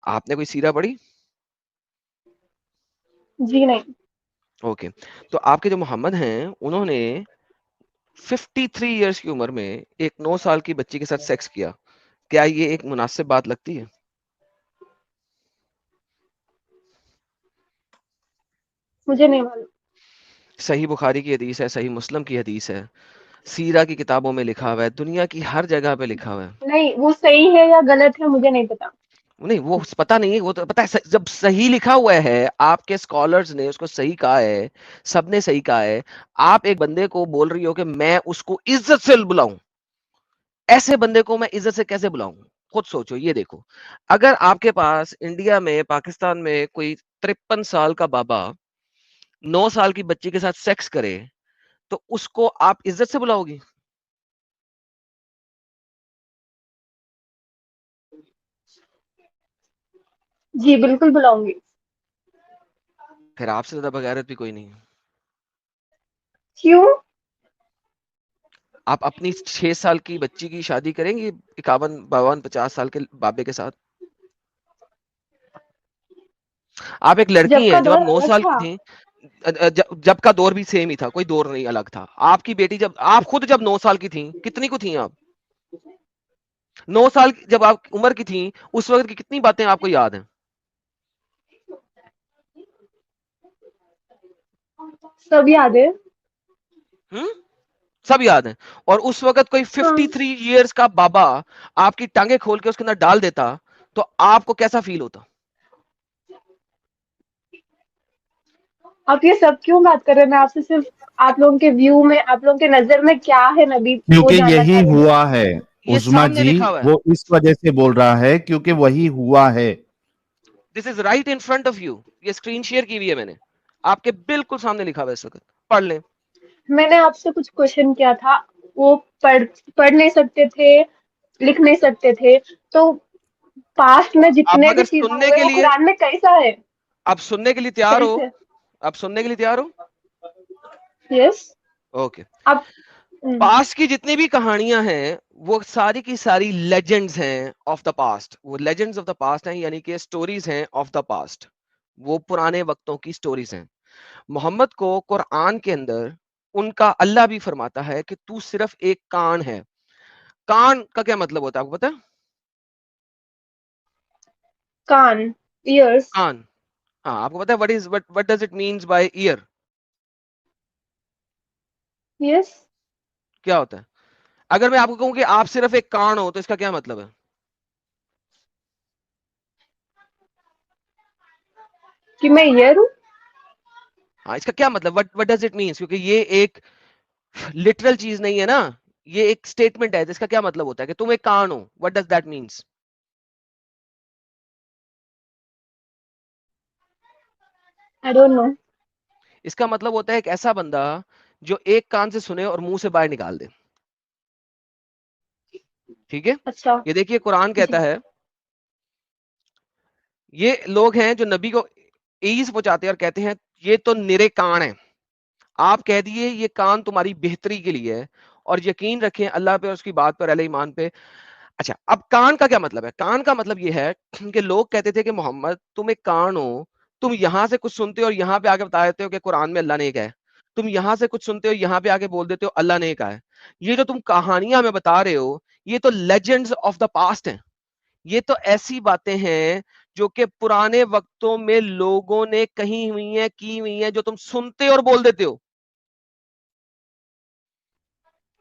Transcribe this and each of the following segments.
آپ نے کوئی سیرہ پڑھی؟ جی نہیں. اوکے. تو آپ کے جو محمد ہیں انہوں نے 53 ایئرس کی عمر میں ایک 9 سال کی بچی کے ساتھ سیکس کیا. کیا یہ ایک مناسب بات لگتی ہے؟ مجھے نہیں معلوم. صحیح بخاری کی حدیث ہے, صحیح مسلم کی حدیث ہے, سیرہ کی کتابوں میں لکھا ہوا ہے, دنیا کی ہر جگہ پہ لکھا ہوا ہے. نہیں وہ صحیح ہے یا غلط ہے مجھے نہیں پتا. نہیں وہ پتا نہیں ہے, وہ تو پتا ہے جب صحیح لکھا ہوا ہے, آپ کے اسکالرز نے اس کو صحیح کہا ہے, سب نے صحیح کہا ہے, آپ ایک بندے کو بول رہی ہو کہ میں اس کو عزت سے بلاؤں, ایسے بندے کو میں عزت سے کیسے بلاؤں؟ خود سوچو. یہ دیکھو, اگر آپ کے پاس انڈیا میں, پاکستان میں کوئی 53 سال کا بابا 9 سال کی بچی کے ساتھ سیکس کرے تو اس کو آپ عزت سے بلاؤ گی؟ جی بالکل بلاؤں گی. پھر آپ سے زیادہ بغیرت بھی کوئی نہیں ہے. کیوں؟ آپ اپنی 6 سال کی بچی کی شادی کریں گی 51 52 50 سال کے بابے کے ساتھ؟ آپ ایک جب لڑکی کا ہیں, جب آپ دور 9 الگ سال کی تھا. تھیں, جب کا دور بھی سیم ہی تھا, کوئی دور نہیں الگ تھا. آپ کی بیٹی جب, آپ خود جب 9 سال کی تھیں, کتنی کو تھیں آپ 9 سال جب آپ عمر کی تھیں, اس وقت کی کتنی باتیں آپ کو یاد ہیں؟ سب یاد ہے. سب یاد ہیں. اور اس وقت کوئی ہاں 53 ایئرس کا بابا آپ کی ٹانگیں کھول کے اس کے اندر ڈال دیتا تو آپ کو کیسا فیل ہوتا؟ آپ یہ سب کیوں بات کر رہے ہیں؟ میں آپ سے صرف آپ لوگوں کے ویو میں, آپ لوگوں کے نظر میں کیا ہے نبی وہ کیونکہ جاننا یہی چاہ رہی ہوں. ہوا ہے یہ عظما سامنے جی, لکھا ہوا ہے. وہ اس وجہ سے بول رہا ہے کیونکہ وہی ہوا ہے. This is right in front of you. یہ اسکرین شیئر کی ہوئی ہے میں نے, آپ کے بالکل سامنے لکھا ہوا ہے اس وقت, پڑھ لیں. میں نے آپ سے کچھ کوشچن کیا تھا, وہ پڑھ نہیں سکتے تھے, لکھ نہیں سکتے تھے, تو پاسٹ میں آپ جتنے بھی اگر چیزیں سننے ہوئے کے وہ لیے, قرآن میں کیسا ہے؟ آپ سننے کے لیے تیار ہو, کیسے؟ آپ سننے کے لیے تیار ہو؟ یس. اوکے. اب پاسٹ کی جتنی بھی کہانیاں ہیں وہ ساری کی ساری لیجنڈز ہیں آف دا پاسٹ. وہ لیجنڈز آف دا پاسٹ ہیں, یعنی کہ سٹوریز ہیں آف دا پاسٹ, وہ پرانے وقتوں کی سٹوریز ہیں. محمد کو قرآن کے اندر ان کا اللہ بھی فرماتا ہے کہ تو صرف ایک کان ہے. کان کا کیا مطلب ہوتا ہے آپ کو پتا ہے؟ کان, ایئرس. کان, ہاں آپ کو پتا ہے what does it means by ear؟ یس. کیا ہوتا ہے؟ اگر میں آپ کو کہوں کہ آپ صرف ایک کان ہو تو اس کا کیا مطلب ہے؟ کہ میں ایئر ہوں. ہاں, اس کا کیا مطلب what does it means؟ کیونکہ یہ ایک لٹرل چیز نہیں ہے نا, یہ ایک اسٹیٹمنٹ ہے. اس کا کیا مطلب ہوتا ہے کہ تم ایک کان ہو؟ what does that means؟ I don't know. اس کا مطلب ہوتا ہے ایک ایسا بندہ جو ایک کان سے سنے اور منہ سے باہر نکال دے. ٹھیک ہے, اچھا. یہ دیکھیے قرآن جی. کہتا ہے یہ لوگ ہیں جو نبی کو ایز پہنچاتے ہیں اور کہتے ہیں یہ تو نرے کان ہیں. آپ کہہ دیے یہ کان تمہاری بہتری کے لیے ہے, اور یقین رکھیں اللہ پہ اور اس کی بات پر, اہل ایمان پہ. اچھا, اب کان کا کیا مطلب ہے؟ کان کا مطلب یہ ہے کہ لوگ کہتے تھے کہ محمد تم ایک کان ہو, تم یہاں سے کچھ سنتے ہو اور یہاں پہ آگے بتا دیتے ہو کہ قرآن میں اللہ نے کہا ہے, تم یہاں سے کچھ سنتے ہو یہاں پہ آگے بول دیتے ہو اللہ نے کہا ہے. یہ جو تم کہانیاں ہمیں بتا رہے ہو یہ تو لیجنڈز آف دا پاسٹ ہیں. یہ تو ایسی باتیں ہیں جو کہ پرانے وقتوں میں لوگوں نے کہی ہوئی ہیں, کی ہوئی ہیں, جو تم سنتے اور بول دیتے ہو,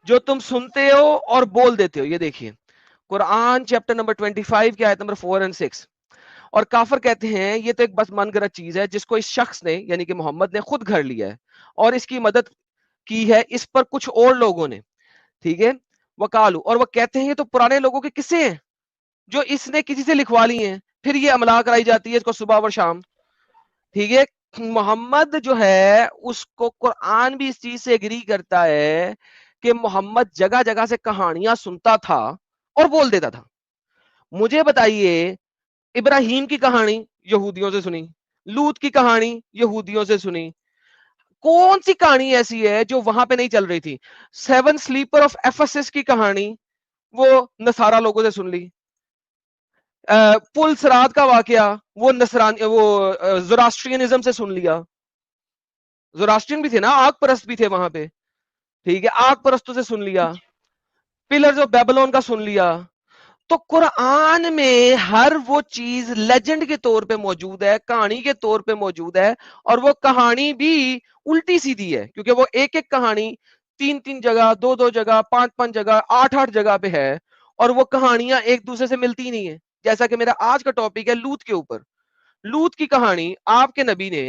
جو تم سنتے ہو اور بول دیتے ہو. یہ دیکھیے قرآن چیپٹر نمبر 25 کی آیت نمبر 4 اور 6. اور کافر کہتے ہیں یہ تو ایک بس من گھڑت چیز ہے جس کو اس شخص نے یعنی کہ محمد نے خود گھڑ لیا ہے اور اس کی مدد کی ہے اس پر کچھ اور لوگوں نے. ٹھیک ہے, وکالو, اور وہ کہتے ہیں یہ تو پرانے لوگوں کے قصے ہیں جو اس نے کسی سے لکھوا لی ہیں, پھر یہ املا کرائی جاتی ہے اس کو صبح اور شام. ٹھیک ہے, محمد جو ہے اس کو قرآن بھی اس چیز سے اگری کرتا ہے کہ محمد جگہ جگہ سے کہانیاں سنتا تھا اور بول دیتا تھا. مجھے بتائیے ابراہیم کی کہانی یہودیوں سے سنی, لوط کی کہانی یہودیوں سے سنی, کون سی کہانی ایسی ہے جو وہاں پہ نہیں چل رہی تھی؟ 7 سلیپر آف ایفسس کی کہانی وہ نصارہ لوگوں سے سن لی. पुल सरात का वाकया वो ज़ोरास्ट्रियनिज्म से सुन लिया, ज़ोरास्ट्रियन भी थे ना, आग परस्त भी थे वहां पे, ठीक है, आग परस्तों से सुन लिया, पिलर्स ऑफ बेबीलोन का सुन लिया। तो कुरान में हर वो चीज लेजेंड के तौर पे मौजूद है, कहानी के तौर पे मौजूद है, और वो कहानी भी उल्टी सीधी है, क्योंकि वो एक एक कहानी 3-3 जगह, 2-2 जगह, 5-5 जगह, 8-8 जगह पे है, और वो कहानियां एक दूसरे से मिलती ही नहीं है। जैसा कि मेरा आज का टॉपिक है लूत के ऊपर, लूत की कहानी आपके नबी ने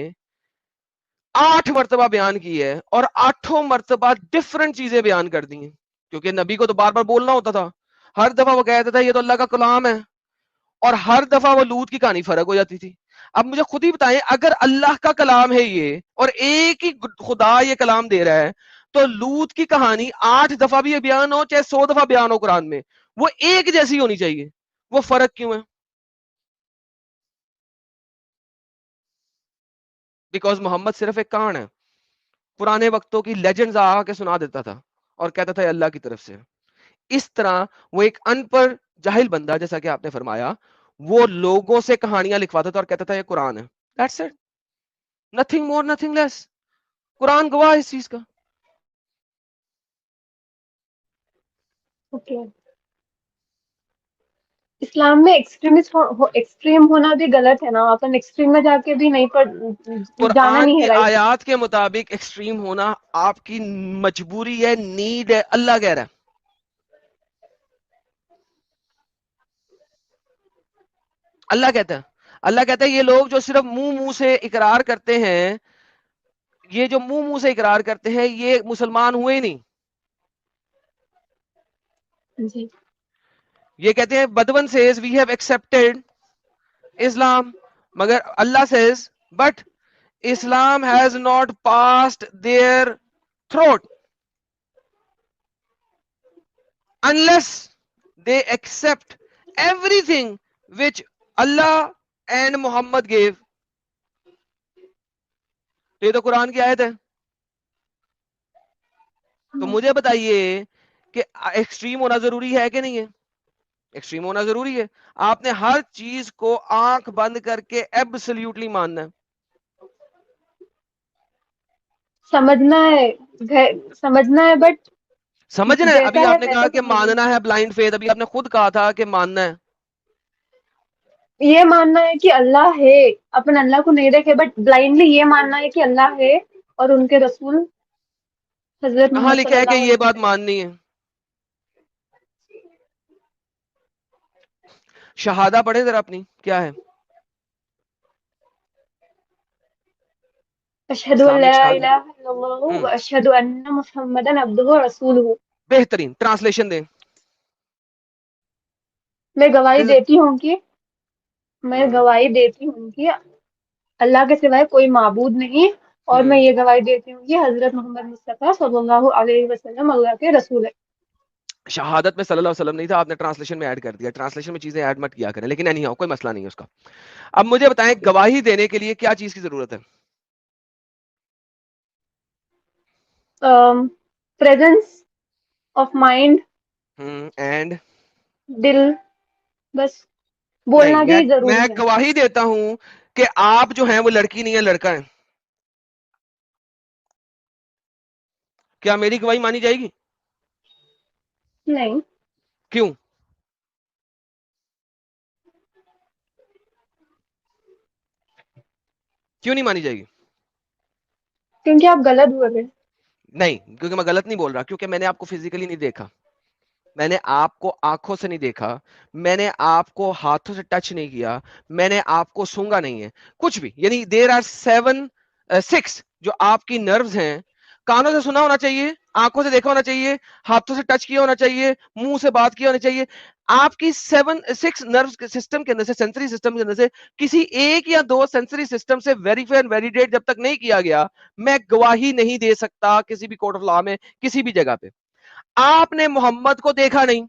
8 मरतबा बयान की है, और 8 मरतबा डिफरेंट चीजें बयान कर दी हैं, क्योंकि नबी को तो बार बार बोलना होता था, हर दफा वो कहता था ये तो अल्लाह का कलाम है, और हर दफा वो लूत की कहानी फर्क हो जाती थी। अब मुझे खुद ही बताएं, अगर अल्लाह का कलाम है ये, और एक ही खुदा ये कलाम दे रहा है, तो लूत की कहानी 8 दफा भी बयान हो, चाहे 100 दफा बयान हो कुरान में, वो एक जैसी होनी चाहिए, वो फर्क क्यों है? बिकॉज मोहम्मद सिर्फ एक कहान है, पुराने वक्तों की लेजेंड्स आके सुना देता था और कहता था अल्लाह की तरफ से। इस तरह वो एक अनपढ़ जाहिल बंदा, जैसा कि आपने फरमाया, वो लोगों से कहानियां लिखवाता था और कहता था ये कुरान है, that's it, nothing more nothing less. Quran गवाह है इस चीज का। ओके, इस्लाम में एक्सट्रीम होना भी गलत है ना, अपन एक्सट्रीम में जाके भी नहीं जाना कुरान नहीं की है, राइट? आयत के मुताबिक एक्सट्रीम होना आपकी मजबूरी है, नीड है, अल्लाह कह रहा है। अल्लाह कहता है ये लोग जो सिर्फ मुंह मुंह से इकरार करते हैं, ये जो मुंह मुंह से इकरार करते हैं, ये मुसलमान हुए नहीं। जी। ये कहते हैं बदवन says we have accepted Islam, मगर अल्लाह says but Islam has not passed their throat unless they accept everything which Allah and Muhammad gave। तो ये तो कुरान की आयत है। तो मुझे बताइए कि एक्सट्रीम होना जरूरी है कि नहीं है? एक्सट्रीम होना जरूरी है। आपने हर चीज को आंख बंद करके एब्सोल्युटली मानना है। समझना है बट समझना है। अभी जैसा है आपने कहा वैसा कि समझना मानना है ब्लाइंड फेथ, अभी आपने खुद कहा था कि मानना है। ये मानना है कि अल्लाह है, अपन अल्लाह को नहीं देखे बट ब्लाइंडली ये मानना है कि अल्लाह है और उनके रसूल हजरत कहाँ मोहम्मद लिखा है कि सल्लल्लाहु ये अलैहि बात वसल्लम। माननी है? शहादा पढ़े जरा अपनी, क्या है अशहदु अन ला इस्लामिक शहादा? इलाहा इल्लल्लाह व अशहदु अन्ना मुहम्मदन अब्दुहु व रसूलुहु। बेहतरीन ट्रांसलेशन दें। मैं गवाही This is- देती हूँ कि अल्लाह के सिवाय कोई माबूद नहीं, और मैं ये गवाही देती हूँ कि हजरत मोहम्मद मुस्तफा सल्लल्लाहु अलैहि वसल्लम अल्लाह के रसूल है। शहादत में सल्लल्लाहु अलैहि वसल्लम नहीं था, आपने ट्रांसलेशन में ऐड कर दिया। ट्रांसलेशन में चीजें ऐड मत किया करें, लेकिन नहीं, कोई मसला नहीं है उसका। अब मुझे बताएं, गवाही देने के लिए क्या चीज की जरूरत है? प्रेजेंस ऑफ माइंड, एंड दिल, बस नहीं, बोलना भी मैं जरूरी है। गवाही देता हूं कि आप जो हैं वो लड़की नहीं है, लड़का है, क्या मेरी गवाही मानी जाएगी? नहीं, क्यों? क्यों नहीं मानी जाएगी? क्योंकि आप गलत बोल रहे हैं। नहीं, क्योंकि मैं गलत नहीं बोल रहा, क्योंकि मैंने आपको फिजिकली नहीं देखा, मैंने आपको आंखों से नहीं देखा, मैंने आपको हाथों से टच नहीं किया, मैंने आपको सूंघा नहीं है, कुछ भी। यानी देयर आर 6 जो आपकी नर्व्स हैं, कानों से सुना होना चाहिए, आंखों से देखा होना चाहिए, हाथों से टच किया होना चाहिए, मुंह से बात की होनी चाहिए। आपकी 6 नर्व सिस्टम के अंदर से, सेंसरी सिस्टम के अंदर से किसी एक या दो सेंसरी सिस्टम से वेरीफाई एंड वैलिडेट जब तक नहीं किया गया, मैं गवाही नहीं दे सकता किसी भी कोर्ट ऑफ लॉ में, किसी भी जगह पे। आपने मोहम्मद को देखा नहीं,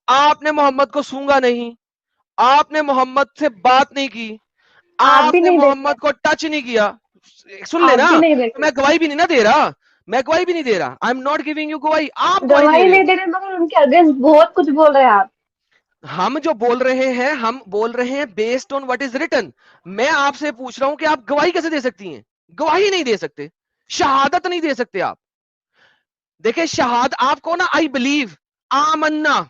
आपने मोहम्मद को सूंघा नहीं, आपने मोहम्मद से बात नहीं की, आप भी आपने नहीं देखे, मोहम्मद को टच नहीं किया, सुन आप लेना, भी नहीं तो देखे, मैं गवाही भी नहीं ना दे रहा, मैं गवाही भी नहीं दे रहा। I am not giving you गवाही, आप गवाही दे गवाही रहे नहीं हो। दे रहे मगर उनके अगेंस्ट बहुत कुछ बोल रहे हैं आप। ہم جو بول رہے ہیں ہم بول رہے ہیں based on what is written. میں آپ سے پوچھ رہا ہوں کہ آپ گواہی کیسے دے سکتی ہیں؟ گواہی نہیں دے سکتے, شہادت نہیں دے سکتے آپ. دیکھیں شہاد آپ کو نا آئی بلیو آمنا,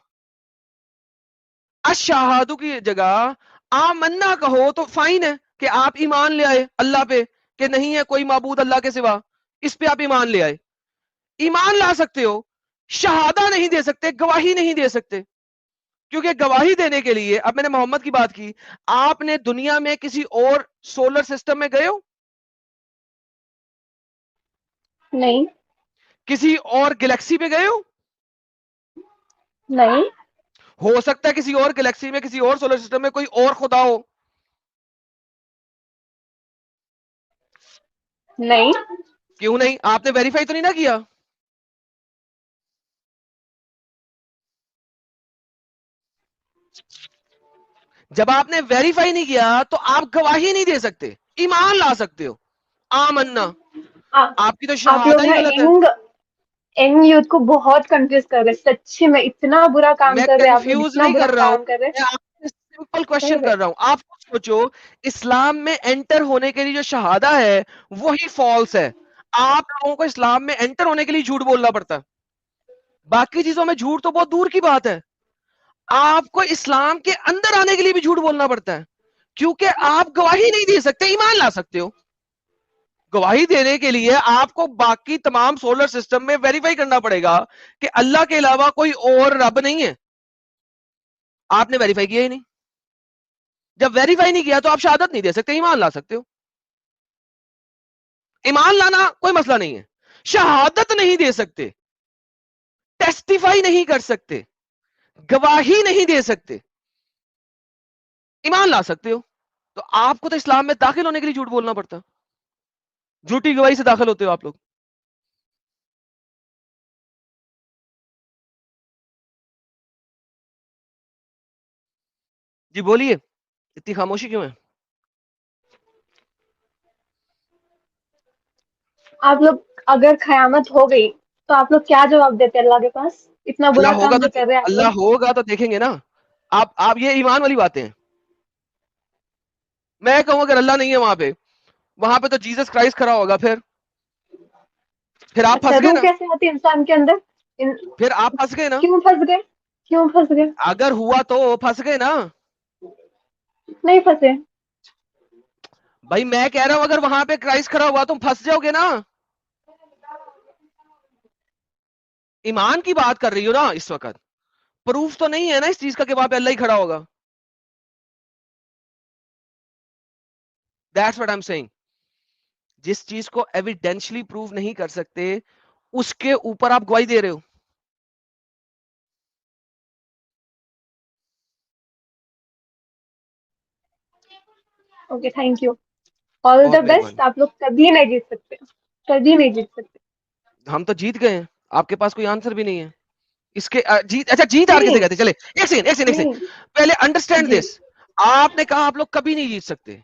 اشہادو کی جگہ آمنا کہو تو فائن ہے کہ آپ ایمان لے آئے اللہ پہ کہ نہیں ہے کوئی معبود اللہ کے سوا, اس پہ آپ ایمان لے آئے, ایمان لا سکتے ہو, شہادہ نہیں دے سکتے, گواہی نہیں دے سکتے. کیونکہ گواہی دینے کے لیے, اب میں نے محمد کی بات کی, آپ نے دنیا میں کسی اور سولر سسٹم میں گئے ہو؟ نہیں. کسی اور گلیکسی پہ گئے ہو؟ نہیں. ہو سکتا ہے کسی اور گلیکسی میں کسی اور سولر سسٹم میں کوئی اور خدا ہو. نہیں. کیوں نہیں؟ آپ نے ویریفائی تو نہیں نہ کیا. جب آپ نے ویریفائی نہیں کیا تو آپ گواہی نہیں دے سکتے, ایمان لا سکتے ہو آمنا. آپ کی تو آپ لوگ شہادہ نا ہی غلط ہے. ینگ یوتھ کو بہت کنفیوز کر رہے, سچی میں اتنا برا کام میں کر رہے, آپ لوگ کنفیوز اتنا نہیں برا کر رہا ہوں, کام کر رہے. میں آپ سے سمپل کر کوشچن رہے کر رہا ہوں. آپ سوچو اسلام میں انٹر ہونے کے لیے جو شہادہ ہے وہی فالس ہے. آپ لوگوں کو اسلام میں انٹر ہونے کے لیے جھوٹ بولنا پڑتا ہے, باقی چیزوں میں جھوٹ تو بہت دور کی بات ہے. آپ کو اسلام کے اندر آنے کے لیے بھی جھوٹ بولنا پڑتا ہے, کیونکہ آپ گواہی نہیں دے سکتے, ایمان لا سکتے ہو. گواہی دینے کے لیے آپ کو باقی تمام سولر سسٹم میں ویریفائی کرنا پڑے گا کہ اللہ کے علاوہ کوئی اور رب نہیں ہے. آپ نے ویریفائی کیا ہی نہیں. جب ویریفائی نہیں کیا تو آپ شہادت نہیں دے سکتے, ایمان لا سکتے ہو. ایمان لانا کوئی مسئلہ نہیں ہے, شہادت نہیں دے سکتے, ٹیسٹیفائی نہیں کر سکتے, گواہی نہیں دے سکتے, ایمان لا سکتے ہو. تو آپ کو تو اسلام میں داخل ہونے کے لیے جھوٹ بولنا پڑتا, جھوٹی گواہی سے داخل ہوتے ہو آپ لوگ. جی بولیے, اتنی خاموشی کیوں ہے؟ آپ لوگ اگر قیامت ہو گئی تو آپ لوگ کیا جواب دیتے اللہ کے پاس؟ اتنا برا اللہ ہوگا کام تو جو کر رہے ہیں آپ لوگ. اللہ ہوگا تو دیکھیں گے نا. آپ یہ ایمان والی باتیں ہیں. میں کہوں اگر اللہ نہیں ہے وہاں پہ تو جیسس کرائسٹ کھڑا ہوگا, پھر آپ اچھا, پھنس گئے روح نا. کیسے آتی ہے انسان کے اندر؟ پھر آپ پھنس گئے نا. کیوں پھنس گئے؟ کیوں پھنس گئے؟ اگر ہوا تو پھنس گئے نا. نہیں پھنسے. بھائی میں کہہ رہا ہوں اگر وہاں پہ کرائسٹ کھڑا ہوا تم پھنس جاؤ گے نا. ایمان کی بات کر رہی ہو نا اس وقت, پروف تو نہیں ہے نا اس چیز کا کہ وہاں پہ اللہ ہی کھڑا ہوگا. That's what I'm saying. جس چیز کو ایویڈینشلی پروف نہیں کر سکتے اس کے اوپر آپ گواہی دے رہے ہو. اوکے, تھینک یو, آل دا بہت بیسٹ. مہربانی. آپ لوگ کبھی نہیں جیت سکتے, کبھی نہیں جیت سکتے. ہم تو جیت گئے ہیں, آپ کے پاس کوئی آنسر بھی نہیں ہے اس کے. جیت, اچھا جیت ہار کسے نہیں کہتے ہیں؟ چلے ایک سیکنڈ نہیں. پہلے انڈرسٹینڈ جی دس. آپ نے کہا آپ لوگ کبھی نہیں جیت سکتے.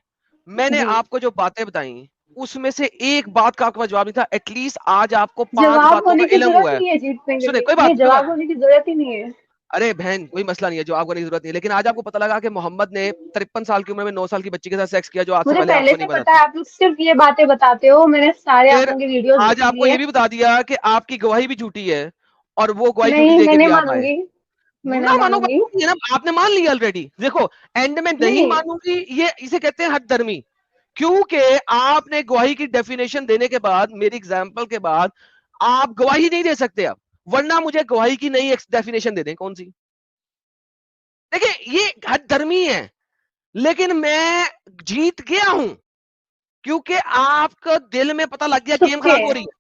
میں نے جی, آپ کو جو باتیں بتائیں اس میں سے ایک بات کا آپ کے پاس جواب نہیں تھا. ایٹ لیسٹ آج آپ کو 5 جواب باتوں کا ہونے کی علم ہوا ضرورت ہے. نہیں ہے جیتنے کے سنیں لیے. کوئی نہیں, بات جواب ہونے کی ضرورت ہی نہیں ہے. ارے بہن کوئی مسئلہ نہیں ہے, جو آپ کو نہیں ضرورت نہیں ہے. لیکن آج آپ کو پتا لگا کہ محمد نے 53 سال کی عمر میں 9 سال کی بچی کے ساتھ سیکس کیا جو آج سے مجھے پہلے آپ پہلے کو سے نہیں پتا پتا تھا. ہے, آپ لوگ صرف یہ باتیں بتاتے ہو. میں نے سارے آپ پھر لوگوں کی ویڈیوز آج دیکھ آپ کو لی یہ ہے. بھی بتا دیا کہ آپ کی گواہی بھی جھوٹی ہے اور وہ گواہی جھوٹی نہیں, دے میں کے نہیں بھی آپ مانوں آئے. گی. میں نہ نہیں مانو مانوں گی. بات نہیں ہے نا, آپ نے مان لیا آلریڈی. دیکھو اینڈ میں نہیں نہیں, مانوں گی, یہ اسے کہتے ہیں حد درمی. کیونکہ آپ نے گواہی کی ڈیفینیشن دینے کے بعد, میری اگزامپل کے بعد, آپ گواہی نہیں دے سکتے اب. ورنہ مجھے گواہی کی نئی ڈیفینیشن دے دیں, کون سی. دیکھیں یہ حد درمی ہے, لیکن میں جیت گیا ہوں کیونکہ آپ کو دل میں پتہ لگ گیا گیم چھپکے. خراب ہو رہی ہے.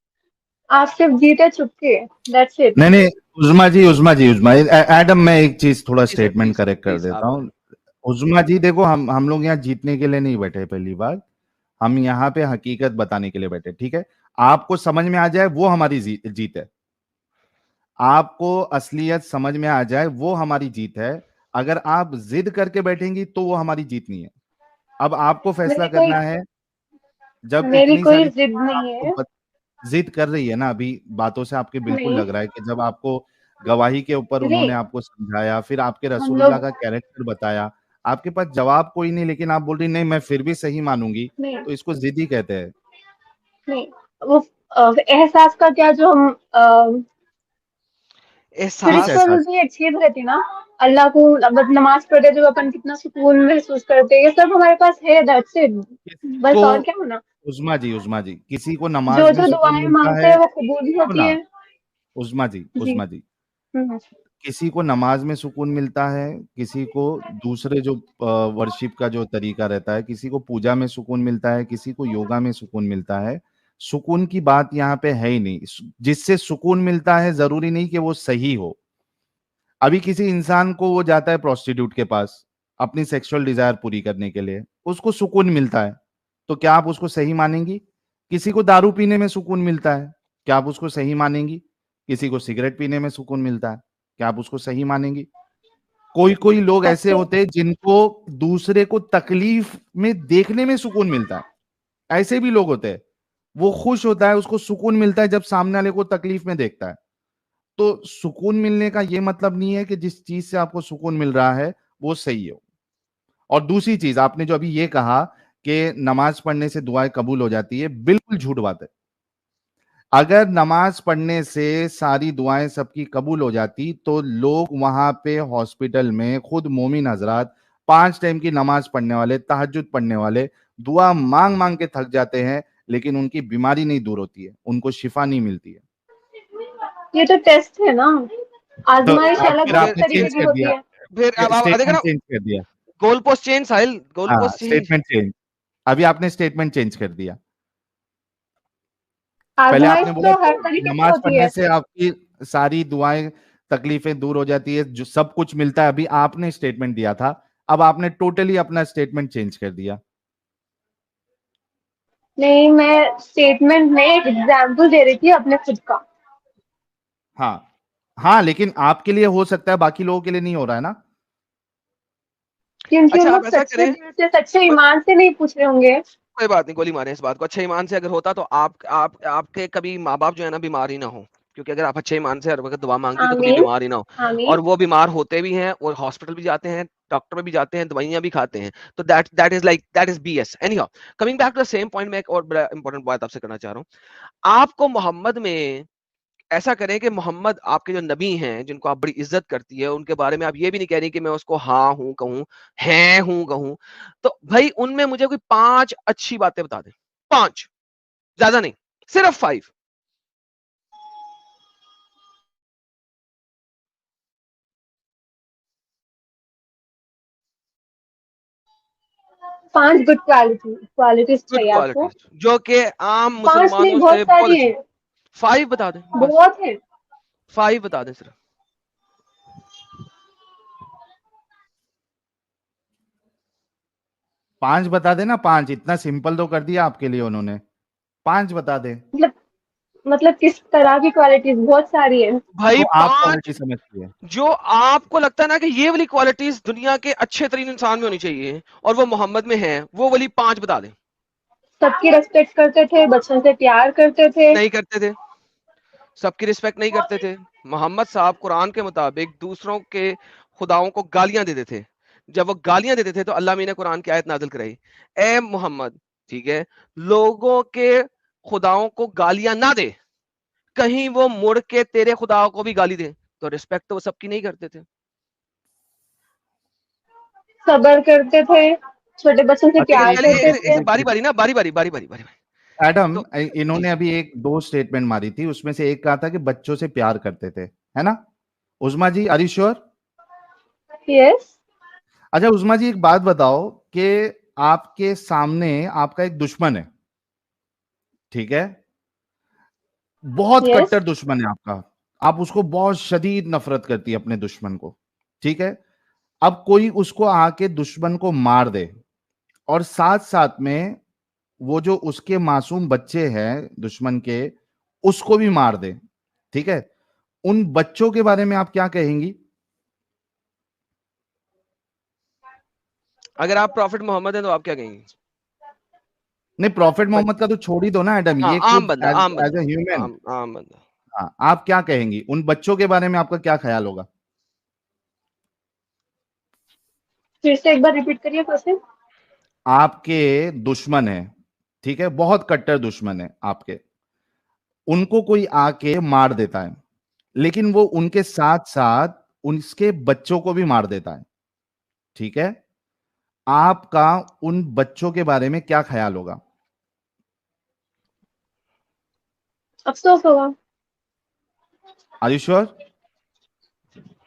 آپ صرف جیتے چھپکے. That's it. نہیں عظما جی ایڈم, میں ایک چیز تھوڑا جی سر, اسٹیٹمنٹ کریکٹ کر پلیز دیتا آپ ہوں. عظما جی دیکھو, ہم لوگ یہاں جیتنے کے لیے نہیں بیٹھے. پہلی بات, ہم یہاں پہ حقیقت بتانے کے لیے بیٹھے. ٹھیک ہے, آپ کو سمجھ میں آ جائے وہ ہماری جیت ہے. آپ کو اصلیت سمجھ میں آ جائے وہ ہماری جیت ہے. اگر آپ ضد کر کے بیٹھیں گی تو وہ ہماری جیت نہیں ہے. اب آپ کو فیصلہ کرنا ہے. جب میری اتنی کوئی ساری ضد آپ نہیں ہے. کو ضد کر رہی ہے نا, ابھی باتوں سے آپ کے بالکل نہیں, لگ رہا ہے کہ جب آپ کو गवाही के ऊपर नहीं, उन्होंने आपको समझाया, फिर आपके हम रसूलुल्लाह लोग का कैरेक्टर बताया, आपके पास जवाब कोई नहीं, लेकिन आप बोल रही नहीं मैं फिर भी सही मानूंगी, नहीं तो इसको जिद्दी कहते हैं। नहीं वो एहसास का क्या, जो हम किस एहसास एहसास? स्पिरिचुअल एक चीज रहती है ना, अल्लाह को मतलब नमाज पढ़ते जो अपन कितना सुकून महसूस करते हैं, ये सब हमारे पास है, दैट्स इट, बस। किसको? और क्या होना, उस्मा जी, किसी को जो नमाज में जो सुकून दुआएं मिलता मांगते है, हैं वो कबूल भी सुनो होती ना है। उस्मा जी। जी, हम्म। किसी को नमाज में सुकून मिलता है, किसी को दूसरे जो वर्शिप का जो तरीका रहता है, किसी को पूजा में सुकून मिलता है, किसी को योगा में सुकून मिलता है। सुकून की बात यहाँ पे है ही नहीं। जिससे सुकून मिलता है जरूरी नहीं कि वो सही हो। अभी किसी इंसान को वो जाता है प्रोस्टिट्यूट के पास अपनी सेक्सुअल डिजायर पूरी करने के लिए, उसको सुकून मिलता है, तो क्या आप उसको सही मानेंगी? किसी को दारू पीने में सुकून मिलता है, क्या आप उसको सही मानेंगी? किसी को सिगरेट पीने में सुकून मिलता है, क्या आप उसको सही मानेंगी? कोई कोई लोग ऐसे सबसे होते हैं जिनको दूसरे को तकलीफ में देखने में सुकून मिलता है। ऐसे भी लोग होते हैं, वो खुश होता है, उसको सुकून मिलता है जब सामने वाले को तकलीफ में देखता है। तो सुकून मिलने का ये मतलब नहीं है कि जिस चीज से आपको सुकून मिल रहा है वो सही हो। और दूसरी चीज, आपने जो अभी ये कहा कि नमाज पढ़ने से दुआएं कबूल हो जाती है, बिल्कुल झूठ बात है। अगर नमाज पढ़ने से सारी दुआएं सबकी कबूल हो जाती तो लोग वहां पे हॉस्पिटल में खुद मोमिन हजरात 5 टाइम की नमाज पढ़ने वाले, तहज्जुद पढ़ने वाले दुआ मांग मांग के थक जाते हैं, लेकिन उनकी बीमारी नहीं दूर होती है, उनको शिफा नहीं मिलती है। ये तो टेस्ट है ना, तो आजमाइश अब अलग फिर अलग आपने तरीके चेंज की कर होती दिया, है। फिर अब देखो स्टेटमेंट ना, चेंज कर दिया। गोल पोस्ट चेंज साहिल, गोल हाँ, पोस्ट चेंज। स्टेटमेंट चेंज, अभी आपने स्टेटमेंट चेंज कर दिया। पहले आजमाइश आपने बोला तो कि हर तरीके से नमाज होती पढ़ने है। से आपकी सारी दुआएं तकलीफें दूर हो जाती है, जो सब कुछ मिलता है, अभी आपने स्टेटमेंट दिया था, अब आपने टोटली अपना स्टेटमेंट चेंज कर दिया। नहीं, मैं स्टेटमेंट में एक एग्जाम्पल दे रही थी अपने खुद का। हाँ हाँ, लेकिन आपके लिए हो सकता है, बाकी लोगों के लिए नहीं हो रहा है ना। क्योंकि अच्छा उन आप लोग ऐसा सच्चे करें, दिल से, सच्चे ईमान से नहीं पूछ रहे होंगे। कोई बात नहीं, गोली मारे इस बात को। अच्छे ईमान से अगर होता तो आपके कभी माँ बाप जो है ना बीमार ही ना हो, क्योंकि अगर आप अच्छे ईमान से हर वक्त दुआ मांगती तो कभी आमीन। बीमार ही ना हो। आमीन। और वो बीमार होते भी हैं और हॉस्पिटल भी जाते हैं, डॉक्टर में भी जाते हैं, दवाइयां भी खाते हैं। तो that is BS। Anyhow, coming back to the same point, मैं एक और बड़ा इंपॉर्टेंट बात आपसे करना चाह रहा हूँ। आपको मोहम्मद में ऐसा करें कि मोहम्मद आपके जो नबी हैं जिनको आप बड़ी इज्जत करती है, उनके बारे में आप ये भी नहीं कह रही कि मैं उसको हाँ हूं कहूं, हैं हूं कहूं। तो भाई उनमें मुझे कोई 5 अच्छी बातें बता दें, 5, ज्यादा नहीं, सिर्फ 5। 5 गुड क्वालिटीज गुड चाहिए आपको। क्वालिटीज जो कि आम 5 नहीं, मुसलमानों बहुत से बहुत सारी अच्छी। है। 5 बता दें बस, बहुत है। 5 बता दें सिर्फ। पांच बता देना, 5 इतना सिंपल तो कर दिया आपके लिए उन्होंने, 5 बता दे। मतलब मतलब किस तरह की क्वालिटीज? बहुत सारी है। भाई तो आप 5 क्वालिटी समझती है। जो आपको लगता है ना कि ये वाली क्वालिटीज दुनिया के अच्छे तरीन इंसान में होनी चाहिए और वो मोहम्मद में है, वो वाली 5 बता दें। सबकी रेस्पेक्ट करते थे, बच्चों से प्यार करते थे। नहीं करते थे, सबकी रिस्पेक्ट नहीं करते थे। मोहम्मद साहब कुरान के मुताबिक दूसरों के खुदाओं को गालियां देते थे। जब वो गालियां देते थे तो अल्लाह ने कुरान की आयत नाजिल कराई, ए मोहम्मद, ठीक है, लोगों के खुदाओं को गालियां ना दे, कहीं वो मुड़ के तेरे खुदाओं को भी गाली दे। तो रिस्पेक्ट तो वो सबकी नहीं करते थे। सब्र करते थे, छोटे बच्चों से अच्छा प्यार करते थे। बारी बारी ना, बारी बारी बारी बारी बारी। एडम, तो जी, इन्होंने अभी एक दो स्टेटमेंट मारी थी, उसमें से एक कहा था कि बच्चों से प्यार करते थे, है ना Usma ji? Are you sure? Yes. अच्छा उस्मा जी, एक बात बताओ कि आपके सामने आपका एक दुश्मन है, ठीक है, बहुत यस। कट्टर दुश्मन है आपका, आप उसको बहुत शदीद नफरत करती है अपने दुश्मन को, ठीक है। अब कोई उसको आके दुश्मन को मार दे और साथ साथ में वो जो उसके मासूम बच्चे हैं दुश्मन के, उसको भी मार दे, ठीक है, उन बच्चों के बारे में आप क्या कहेंगी? अगर आप प्रॉफिट मोहम्मद हैं तो आप क्या कहेंगे? नहीं, प्रॉफिट बच, मोहम्मद का तो छोड़ ही दो ना एडम, हाँ, ये आम खुद बंदा, एज आम बंदा, ए ह्यूमन। आम आम बंदा। हाँ, आप क्या कहेंगी उन बच्चों के बारे में, आपका क्या ख्याल होगा? फिर से एक बार रिपीट करिए क्वेश्चन। आपके दुश्मन है, ठीक है, बहुत कट्टर दुश्मन है आपके, उनको कोई आके मार देता है, लेकिन वो उनके साथ साथ उसके बच्चों को भी मार देता है, ठीक है, आपका उन बच्चों के बारे में क्या ख्याल होगा? अफसोस होगा। Are you sure?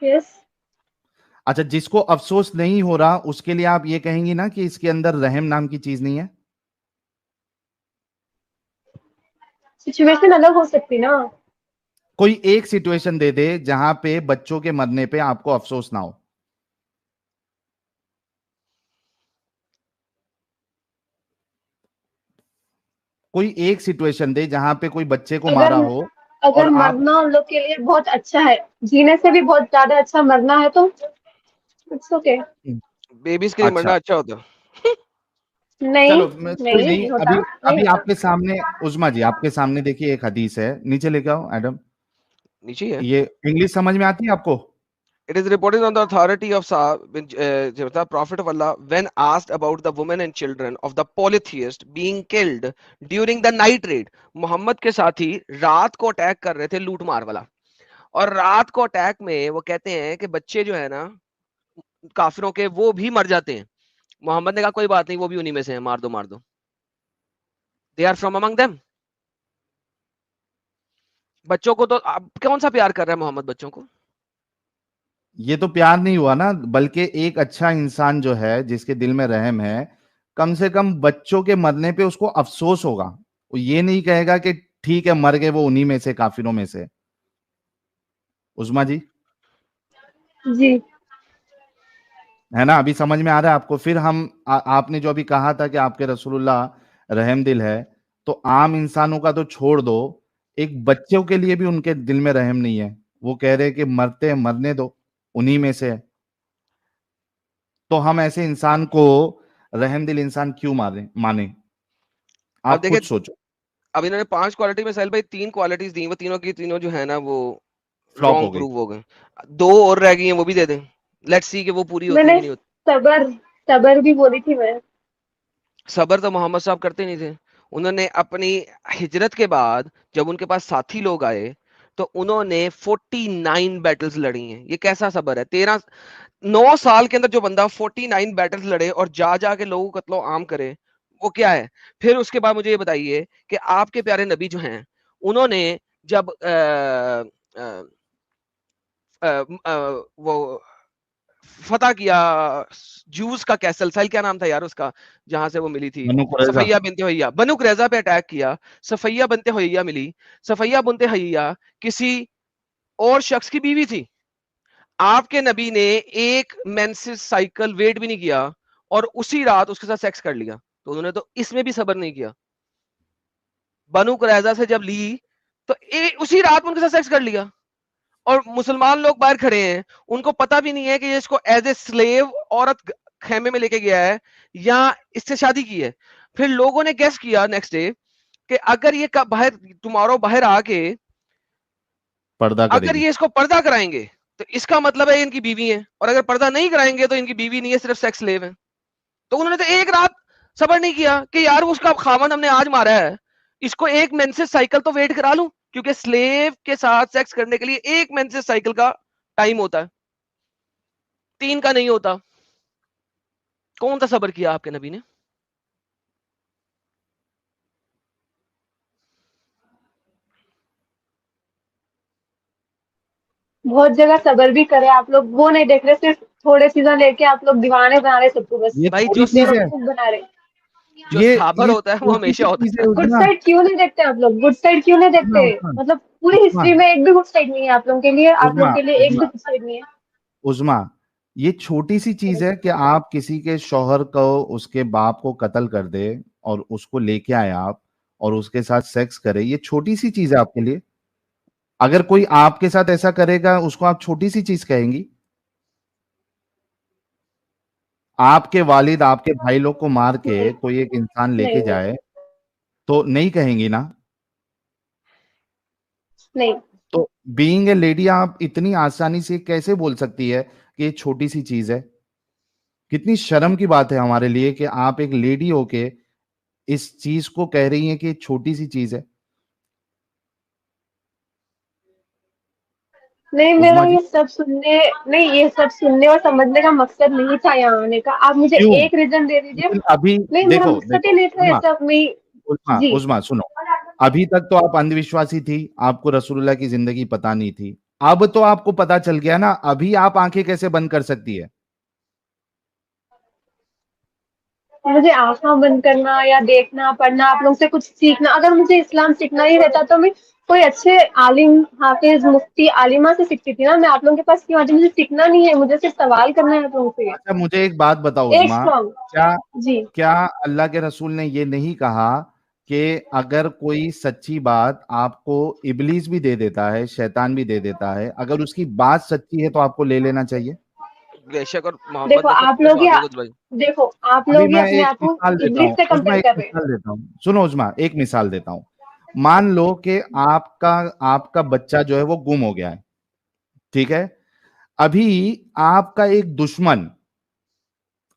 यस। अच्छा, जिसको अफसोस नहीं हो रहा उसके लिए आप ये कहेंगी ना कि इसके अंदर रहम नाम की चीज नहीं है? सिचुएशन अलग हो सकती ना। कोई एक सिचुएशन दे दे जहां पे बच्चों के मरने पे आपको अफसोस ना हो। कोई एक सिचुएशन दे जहां पे कोई बच्चे को मारा अगर हो और अगर आप, मरना उन लोग के लिए बहुत अच्छा है, जीने से भी बहुत ज्यादा अच्छा मरना है, तो इट्स ओके। बेबीज के लिए अच्छा मरना अच्छा होता। नहीं चलो कोई नहीं नहीं, होता, अभी नहीं अभी होता। आपके सामने उस्मा जी, आपके सामने देखिए एक हदीस है, नीचे लेके आओ एडम। नीचे ही है। ये इंग्लिश समझ में आती है आपको? It is reported on the authority of the Prophet of Allah when asked about the women and children of the polytheist being killed during the night raid. Mohammad के साथी रात को अटैक कर रहे थे, लूट मार वाला, और रात को अटैक में वो कहते हैं कि बच्चे जो है ना काफिरों के वो भी मर जाते हैं। मोहम्मद ने कहा कोई बात नहीं, वो भी उन्हीं में से हैं, मार दो मार दो, they are from among them. बच्चों को तो अब कौन सा प्यार कर रहा है मोहम्मद बच्चों को? ये तो प्यार नहीं हुआ ना, बल्कि एक अच्छा इंसान जो है जिसके दिल में रहम है, कम से कम बच्चों के मरने पे उसको अफसोस होगा, वो ये नहीं कहेगा कि ठीक है मर गए वो उन्हीं में से, काफिरों में से। उस्मा जी, जी। है ना, अभी समझ में आ रहा है आपको? फिर आपने जो अभी कहा था कि आपके रसूलुल्लाह रहम दिल है, तो आम इंसानों का तो छोड़ दो, एक बच्चों के लिए भी उनके दिल में रहम नहीं है, वो कह रहे कि मरते हैं मरने दो, उन्हीं में से है। तो हम ऐसे इंसान को रहम दिल इंसान क्यों माने? अब आप खुद देखिए, सोचो। अब इन्होंने 5 क्वालिटी में साहिल भाई 3 क्वालिटीज दी, वो तीनों की तीनों जो है ना वो फ्लॉप हो रॉन्ग गई। प्रूव हो गए। 2 और रह गई हैं, वो भी दे दें, लेट्स सी कि वो पूरी होती है मैंने कि नहीं होती। सबर सबर भी बोली थी मैं। सबर तो मोहम्मद साहब करते नहीं थे। उन्होंने अपनी हिजरत के बाद जब उनके पास साथी लोग आए तो उन्होंने 49 बैटल्स लड़ी हैं। ये कैसा सबर है? 9 साल के अंदर जो बंदा 49 बैटल्स लड़े और जा के लोगों को कत्लो आम करे, वो क्या है? फिर उसके बाद मुझे ये बताइए कि आपके प्यारे नबी जो हैं उन्होंने जब वो फतह किया जूस का कैसल, साहिल क्या नाम था यार उसका, जहां से वो मिली थी, बनु कुरैजा। सफैया बिनते हुय्या, बनु कुरैजा पे अटैक किया, सफैया बिनते हुय्या मिली। सफैया बिनते हुय्या किसी और शख्स की बीवी थी। आपके नबी ने एक मेंसेस साइकिल वेट भी नहीं किया और उसी रात उसके साथ सेक्स कर लिया। तो उन्होंने तो इसमें भी सबर नहीं किया। बनु कुरैजा से जब ली तो उसी रात में उनके साथ सेक्स कर लिया, और मुसलमान लोग बाहर खड़े हैं, उनको पता भी नहीं है कि ये इसको एज ए स्लेव औरत खेमे में लेके गया है या इससे शादी की है। फिर लोगों ने गेस किया नेक्स्ट डे कि अगर ये बाहर टुमारो बाहर आके पर्दा अगर करेगी। ये इसको पर्दा कराएंगे तो इसका मतलब है इनकी बीवी है, और अगर पर्दा नहीं कराएंगे तो इनकी बीवी नहीं है, सिर्फ सेक्स स्लेव है। तो उन्होंने तो एक रात सबर नहीं किया कि यार उसका खामन हमने आज मारा है, इसको एक मेंसेस साइकिल तो वेट करा लूं, क्योंकि स्लेव के साथ सेक्स करने के लिए एक मेंसेस साइकिल का टाइम होता है, 3 का नहीं होता। कौन सा सबर किया आपके नबी ने? बहुत जगह सबर भी करे आप लोग, वो नहीं देख रहे, सिर्फ थोड़े चीजें लेके आप लोग दीवाने बना रहे सबको, बस ये भाई छोटी चीज है, बेवकूफ बना रहे। जो साबर ये होता है वो छोटी सी हमेशा होता चीज है। है गुड उस्मा। साइड क्यों नहीं देखते आप लोग? गुड साइड क्यों नहीं उस्मा देखते? उस्मा मतलब पूरी उस्मा हिस्ट्री में एक भी गुड साइड नहीं है आप लोगों के लिए, आप उस्मा लोग के लिए एक भी उस्मा गुड साइड नहीं है। उस्मा, ये छोटी सी चीज है कि आप किसी के शौहर को, उसके बाप को कत्ल कर दे और उसको लेके आए आप और उसके साथ सेक्स करे, ये छोटी सी चीज है आपके लिए? अगर कोई आपके साथ ऐसा करेगा उसको आप छोटी सी चीज कहेंगी? आपके वालिद आपके भाई लोग को मार के नहीं कोई एक इंसान लेके नहीं जाए तो नहीं कहेंगी ना? नहीं। बीइंग ए लेडी आप इतनी आसानी से कैसे बोल सकती है कि ये छोटी सी चीज है? कितनी शर्म की बात है हमारे लिए कि आप एक लेडी होके इस चीज को कह रही हैं कि ये छोटी सी चीज है। नहीं, उस्मा मेरा जी, ये सब सुनने नहीं, ये सब सुनने और समझने का मकसद नहीं था यहाँ आने का। आप मुझे क्यों? एक रीजन दे दीजिए। लेकिन अभी नहीं, मेरा देखो मकसद ही देखो नहीं था ये उस्मा, सब। मैं उस्मा जी, उस्मा सुनो, अभी तक तो आप अंधविश्वासी थी, आपको रसूलुल्लाह की जिंदगी पता नहीं थी। अब तो आपको पता चल गया ना, अभी आप आंखें कैसे बंद कर सकती है? मुझे आँखें बंद करना या देखना, पढ़ना, आप लोगों से कुछ सीखना, अगर मुझे इस्लाम सीखना ही रहता तो मैं कोई अच्छे आलिम, हाफिज, मुफ्ती, आलिमा से सीखती थी ना। मैं आप लोगों के पास क्यों आती? मुझे सीखना नहीं है, मुझे सिर्फ सवाल करना है आप लोगों से। अच्छा मुझे एक बात बताओ एक उस्मा, स्ट्रॉन्ग क्या जी। क्या अल्लाह के रसूल ने ये नहीं कहा कि अगर कोई सच्ची बात आपको इबलीस भी दे देता है, शैतान भी दे देता है, अगर उसकी बात सच्ची है तो आपको ले लेना चाहिए? बेशक, और मोहम्मद देखो ने सब आप कुछ लोग ही माफी कुछ भाई। देखो आप अभी लोग ही मैं अपने एक आप को मिसाल देता इब्लिस हूँ से उस्मा, कंपेयर एक कर रहे हैं। मिसाल देता हूँ, सुनो उस्मा, एक मिसाल देता हूँ। मान लो कि आपका आपका बच्चा जो है वो गुम हो गया है, ठीक है? अभी आपका एक दुश्मन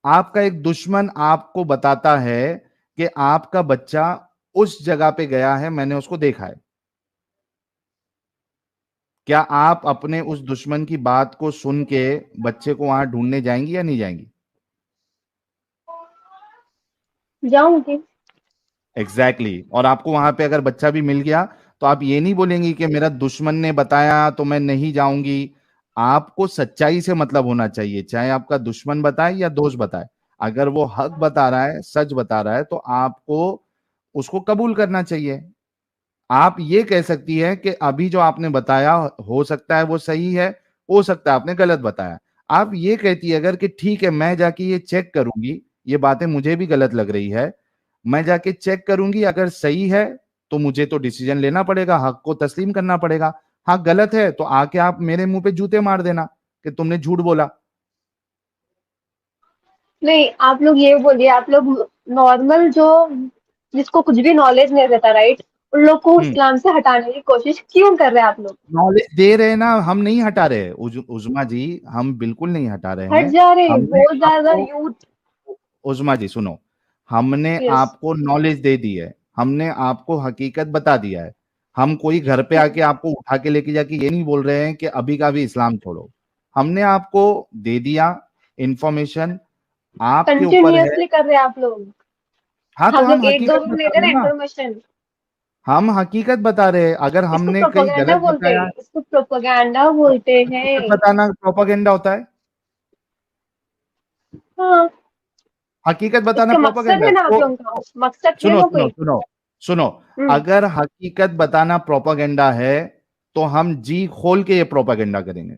आपका एक दुश्मन आपको बताता है कि आपका बच्चा उस जगह पे गया है, मैंने उसको देखा है। क्या आप अपने उस दुश्मन की बात को सुन के बच्चे को वहां ढूंढने जाएंगी या नहीं जाएंगी? जाऊंगी। Exactly exactly. और आपको वहां पे अगर बच्चा भी मिल गया तो आप ये नहीं बोलेंगी कि मेरा दुश्मन ने बताया तो मैं नहीं जाऊंगी। आपको सच्चाई से मतलब होना चाहिए, चाहे आपका दुश्मन बताए या दोस्त बताए। अगर वो हक बता रहा है, सच बता रहा है, तो आपको उसको कबूल करना चाहिए। आप ये कह सकती है कि अभी जो आपने बताया हो सकता है वो सही है, हो सकता है आपने गलत बताया। आप ये कहती है अगर कि ठीक है मैं जाके ये चेक करूंगी, ये बातें मुझे भी गलत लग रही है, मैं जाके चेक करूंगी, अगर सही है तो मुझे तो डिसीजन लेना पड़ेगा, हक को तस्लीम करना पड़ेगा। हाँ गलत है तो आके आप मेरे मुंह पे जूते मार देना कि तुमने झूठ बोला। नहीं, आप लोग ये बोलिए, आप लोग नॉर्मल जो जिसको कुछ भी नॉलेज नहीं रहता, राइट, उन लोग को हम्म, इस्लाम से हटाने की कोशिश क्यों कर रहे हैं आप लोग? नॉलेज दे रहे हैं ना, हम नहीं हटा रहे उजमा जी, हम बिल्कुल नहीं हटा रहे हट हैं। जा रहे हैं हमने बहुत ज्यादा आपको, यूथ। उजमा जी सुनो, हमने यस। आपको नॉलेज दे दी है, हमने आपको हकीकत बता दिया है। हम कोई घर पे आके आपको उठा के लेके जाके ये नहीं बोल रहे हैं कि अभी का भी इस्लाम छोड़ो। हमने आपको दे दिया इंफॉर्मेशन, आपके ऊपर है। कंटिन्यूअसली कर रहे हैं आप लोग। हाँ तो आप हम लोग एक दो हकीकत दिन बता लेते रहे ना हैं ना, इन्फॉर्मेशन। हम हकीकत बता रहे हैं। अगर इसको हमने कहीं प्रोपेगेंडा गलत बोलते बताया, हैं, इसको प्रोपेगेंडा तो बोलते हकीकत हैं। बताना प्रोपागेंडा होता है? हाँ, हकीकत बताना इसका मकसद प्रोपागेंडा है ना आप तो, लोगों का, मकसद है सुनो ना सुनो कोई। सुनो सुनो, हम्म। अगर हकीकत बताना प्रोपागेंडा है तो हम जी खोल के ये प्रोपागेंडा करेंगे।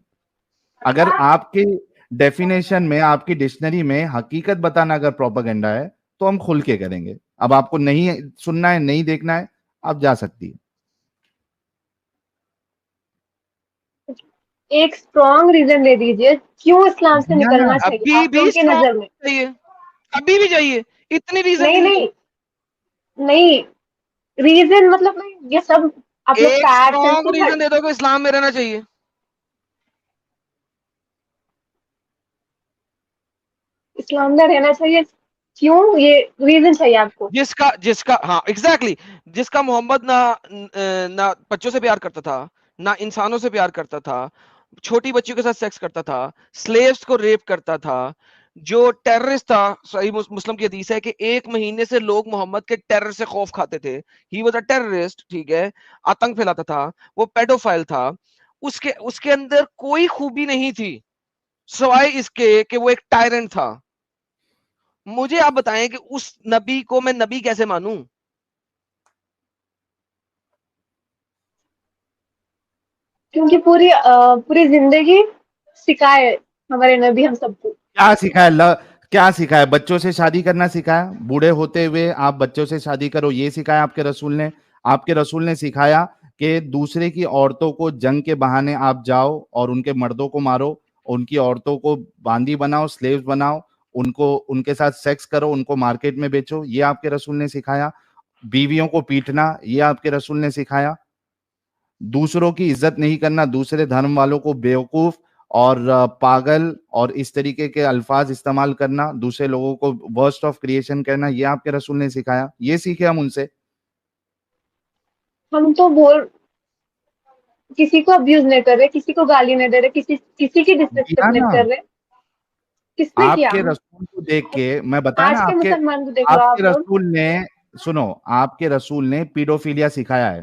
अगर आपके डेफिनेशन में, आपकी डिक्शनरी में हकीकत बताना अगर प्रोपागेंडा है तो हम खुल के करेंगे। अब आपको नहीं सुनना है, नहीं देखना है, आप जा सकती है। एक स्ट्रॉन्ग रीजन दे दीजिए क्यों इस्लाम से दिया ना, निकलना चाहिए अभी आप भी लोगों की स्ट्रॉन्ग नजर में। चाहिए, अभी भी चाहिए, इतनी रीजन नहीं नहीं नहीं है। नहीं, रीजन मतलब नहीं, ये सब आप लोग एक फैक्ट्स एंड स्ट्रॉन्ग सब रीजन दे दो कि इस्लाम में रहना चाहिए। इस्लाम में रहना चाहिए। क्यों, ये रीजन चाहिए आपको? जिसका जिसका हाँ एग्जैक्टली exactly, जिसका मोहम्मद ना ना बच्चों से प्यार करता था, ना इंसानों से प्यार करता था, छोटी बच्चियों के साथ सेक्स करता था, स्लेव्स को रेप करता था, जो टेररिस्ट था। सही मुस्लिम की हदीस है कि 1 महीने से लोग मोहम्मद के टेरर से खौफ खाते थे। ही वाज अ टेररिस्ट, ठीक है, आतंक फैलाता था, वो पेडोफाइल था। उसके उसके अंदर कोई खूबी नहीं थी सिवाय इसके कि वो एक टायरेंट था। मुझे आप बताएं कि उस नबी को मैं नबी कैसे मानूं? क्योंकि पूरी जिंदगी सिखाए हमारे नबी हम सबको। क्या सिखाया क्या सिखाया? बच्चों से शादी करना सिखाया, बूढ़े होते हुए आप बच्चों से शादी करो, ये सिखाया आपके रसूल ने? आपके रसूल ने सिखाया कि दूसरे की औरतों को जंग के बहाने आप जाओ और उनके मर्दों को मारो, उनकी औरतों को बांदी बनाओ, स्लेव्स बनाओ, उनको उनके साथ सेक्स करो, उनको मार्केट में बेचो, ये आपके रसूल ने सिखाया? बीवियों को पीटना, ये आपके रसूल ने सिखाया? دوسروں کی عزت نہیں کرنا, دوسرے دھرم والوں کو بیوقوف اور پاگل اور اس طریقے کے الفاظ استعمال کرنا, دوسرے لوگوں کو ورسٹ آف کریشن کہنا, یہ آپ کے رسول نے سکھایا, یہ سیکھے ہم ان سے. ہم تو کسی کو ابیوز نہیں کر رہے, کسی کو گالی نہیں دے رہے, کسی کی ڈسریسپیکٹ نہیں کر رہے. کس نے آپ کیا؟ کے رسول کو دیکھ کے میں بتایا آج نا, کے مسلمان کو دیکھ لو آپ آپ کے لوگ. رسول نے, سنو, آپ کے رسول نے پیڈوفیلیا سکھایا ہے.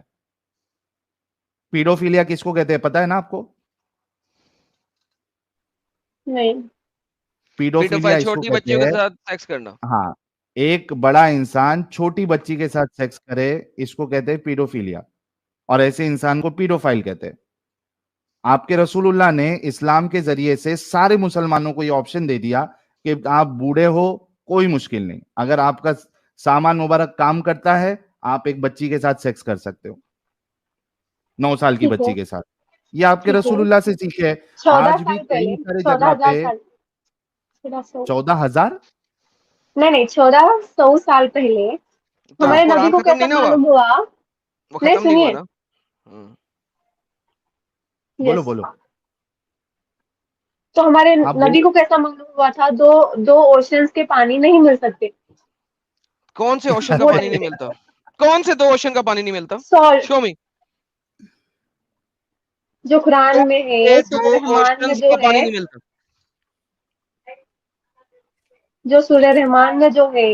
پیڈوفیلیا کس کو کہتے ہیں پتا ہے نا آپ کو؟ نہیں. پیڈوفیلیا اس کو چھوٹی کہتے بچیوں کے ہیں, ساتھ سیکس کرنا. ہاں, ایک بڑا انسان چھوٹی بچی کے ساتھ سیکس کرے, اس کو کہتے ہیں پیڈوفیلیا, اور ایسے انسان کو پیڈوفائل کہتے ہیں. آپ کے رسول اللہ نے اسلام کے ذریعے سے سارے مسلمانوں کو یہ آپشن دے دیا کہ آپ بوڑھے ہو کوئی مشکل نہیں, اگر آپ کا سامان مبارک کام کرتا ہے آپ ایک بچی کے ساتھ سیکس کر سکتے ہو, 9 سال کی ٹھیک ہے, بچی کے ساتھ. یہ آپ کے ٹھیک ہے. رسول اللہ سے سیکھے. 14 آج بھی سال کئی پہلے, سارے جگہ 14,000 پہ سال, 14,000 نہیں 1400 سال پہلے تو ہمارے نبی قرآن کو ختم کیسا نہیں نا ہوا, معلوم ہوا؟ وہ نہیں, ختم نہیں ہوا سنیے. نا. بولو یس. بولو. تو ہمارے آپ نبی بولو. کو کیسا معلوم ہوا تھا دو اوشنز کے پانی نہیں مل سکتے؟ کون سے اوشن کا وہ پانی نہیں ملتا؟ کون سے 2 اوشن کا پانی نہیں ملتا؟ سالٹ شو می. جو قرآن میں ہے, سورہ 2 رحمان میں اوشنز جو کا پانی ہے, نہیں ملتا. جو سورہ رحمان میں جو ہے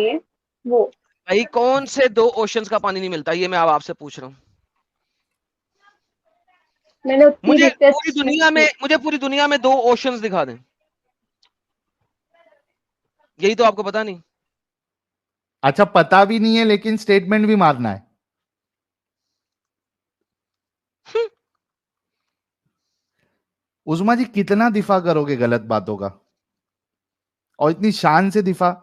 وہ. بھائی کون سے 2 اوشنز کا پانی نہیں ملتا, یہ میں آپ سے پوچھ رہا ہوں. میں نے اتنی مجھے ریسرچ نہیں کی. پوری دنیا میں 2 اوشنز دکھا دیں, یہی تو آپ کو پتا نہیں. اچھا, پتا بھی نہیں ہے لیکن سٹیٹمنٹ بھی مارنا ہے. عظما جی کتنا دفاع کرو گے غلط باتوں کا, اور اتنی شان سے دفاع.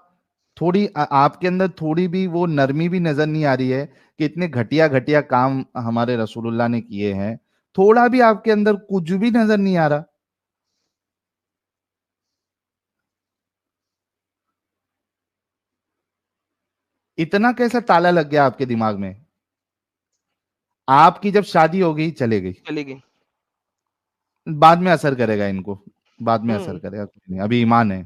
تھوڑی آپ کے اندر تھوڑی بھی وہ نرمی بھی نظر نہیں آ رہی ہے کہ اتنے گھٹیا گھٹیا کام ہمارے رسول اللہ نے کیے ہیں, تھوڑا بھی آپ کے اندر کچھ بھی نظر نہیں آ رہا. اتنا کیسا تالا لگ گیا آپ کے دماغ میں؟ آپ کی جب شادی ہو گئی چلے گئی, چلے گی. بعد میں اثر کرے گا ان کو, بعد میں اثر کرے گا, کچھ نہیں, ابھی ایمان ہے.